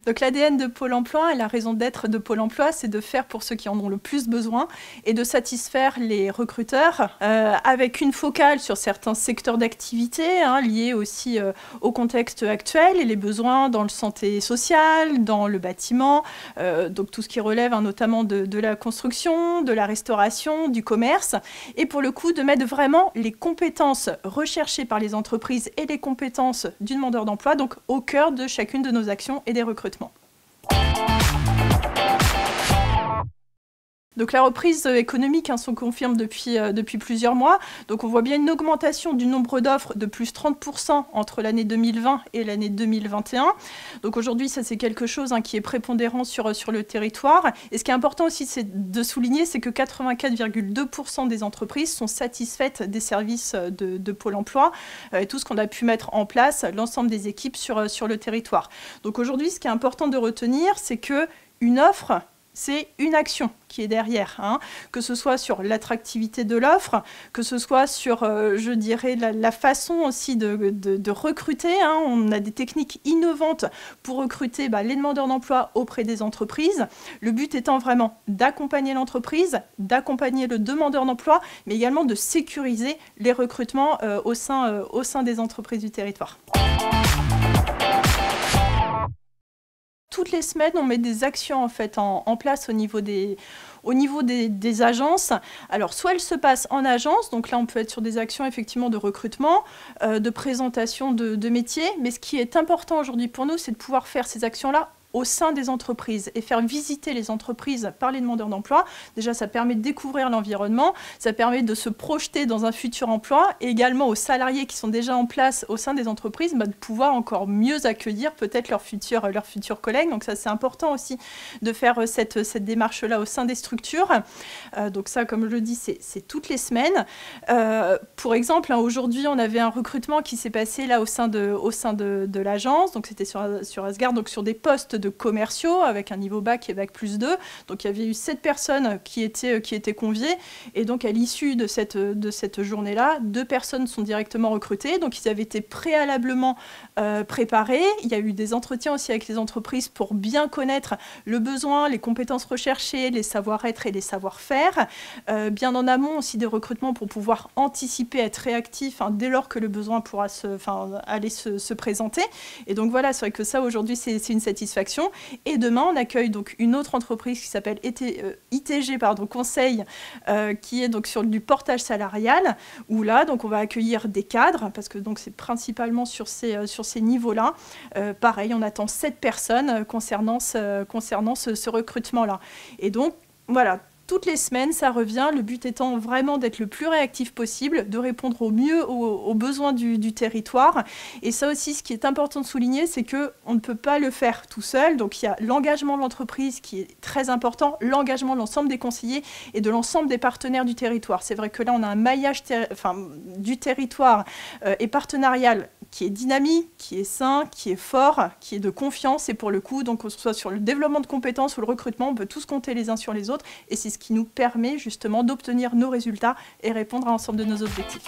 Donc l'ADN de Pôle emploi et la raison d'être de Pôle emploi, c'est de faire pour ceux qui en ont le plus besoin et de satisfaire les recruteurs avec une focale sur certains secteurs d'activité liés aussi au contexte actuel et les besoins dans le santé sociale, dans le bâtiment, donc tout ce qui relève notamment de la construction, de la restauration, du commerce, et pour le coup de mettre vraiment les compétences recherchées par les entreprises et les compétences du demandeur d'emploi donc au cœur de chacune de nos actions et des recrutements. Donc la reprise économique se confirme depuis plusieurs mois. Donc on voit bien une augmentation du nombre d'offres de plus 30% entre l'année 2020 et l'année 2021. Donc aujourd'hui, ça c'est quelque chose qui est prépondérant sur le territoire. Et ce qui est important aussi de souligner, c'est que 84,2% des entreprises sont satisfaites des services de Pôle emploi et tout ce qu'on a pu mettre en place, l'ensemble des équipes sur le territoire. Donc aujourd'hui, ce qui est important de retenir, c'est qu'une offre, c'est une action qui est derrière, que ce soit sur l'attractivité de l'offre, que ce soit sur, je dirais, la façon aussi de recruter. On a des techniques innovantes pour recruter les demandeurs d'emploi auprès des entreprises. Le but étant vraiment d'accompagner l'entreprise, d'accompagner le demandeur d'emploi, mais également de sécuriser les recrutements au sein des entreprises du territoire. Toutes les semaines, on met des actions en place au niveau des agences. Alors, soit elles se passent en agence, donc là, on peut être sur des actions effectivement de recrutement, de présentation de métiers, mais ce qui est important aujourd'hui pour nous, c'est de pouvoir faire ces actions-là au sein des entreprises et faire visiter les entreprises par les demandeurs d'emploi. Déjà, ça permet de découvrir l'environnement, ça permet de se projeter dans un futur emploi et également aux salariés qui sont déjà en place au sein des entreprises de pouvoir encore mieux accueillir peut-être leurs futurs collègues. Donc ça, c'est important aussi de faire cette démarche-là au sein des structures. Donc ça, comme je le dis, c'est toutes les semaines. Pour exemple, aujourd'hui, on avait un recrutement qui s'est passé là au sein de l'agence. Donc c'était sur Asgard, donc sur des postes de commerciaux avec un niveau bac et bac plus 2. Donc il y avait eu 7 personnes qui étaient conviées et donc à l'issue de cette journée-là, 2 personnes sont directement recrutées. Donc ils avaient été préalablement préparés. Il y a eu des entretiens aussi avec les entreprises pour bien connaître le besoin, les compétences recherchées, les savoir-être et les savoir-faire. Bien en amont aussi des recrutements pour pouvoir anticiper, être réactif dès lors que le besoin pourra aller se présenter. Et donc voilà, c'est vrai que ça aujourd'hui c'est une satisfaction. Et demain, on accueille donc une autre entreprise qui s'appelle ITG Conseil, qui est donc sur du portage salarial, où là, donc, on va accueillir des cadres, parce que donc c'est principalement sur ces niveaux-là. Pareil, on attend 7 personnes concernant ce recrutement-là. Et donc, voilà. Toutes les semaines, ça revient, le but étant vraiment d'être le plus réactif possible, de répondre au mieux aux besoins du territoire. Et ça aussi, ce qui est important de souligner, c'est qu'on ne peut pas le faire tout seul. Donc il y a l'engagement de l'entreprise qui est très important, l'engagement de l'ensemble des conseillers et de l'ensemble des partenaires du territoire. C'est vrai que là, on a un maillage du territoire et partenarial qui est dynamique, qui est sain, qui est fort, qui est de confiance. Et pour le coup, donc, que ce soit sur le développement de compétences ou le recrutement, on peut tous compter les uns sur les autres. Et c'est ce qui nous permet justement d'obtenir nos résultats et répondre à l'ensemble de nos objectifs.